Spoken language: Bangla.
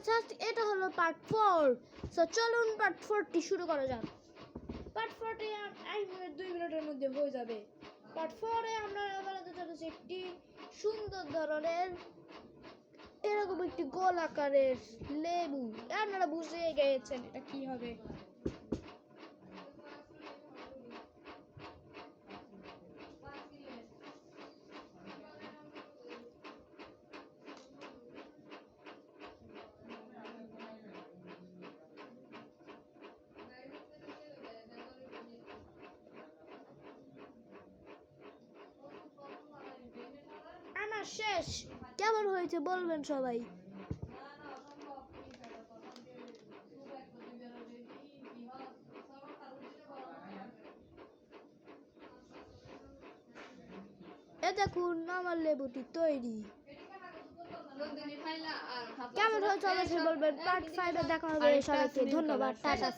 জাস্ট এটা হলো পার্ট 4। সো চলুন পার্ট 4টি শুরু করা যাক। পার্ট 4টি 2 মিনিটের মধ্যে হয়ে যাবে। পার্ট 4-এ আমরা বানাতে চলেছি একটি সুন্দর ধরনের এরকম একটি গোল আকারের লেবু। আপনারা বুঝে গিয়েছেন এটা কি হবে। আমার শেষ। কেমন হয়েছে বলবেন সবাই। এ দেখুন আমার লেবুটি তৈরি। কেমন হয়েছে অবশ্যই বলবেন। পার্ট 5-এ দেখা হবে। সবাইকে ধন্যবাদ। টাটা।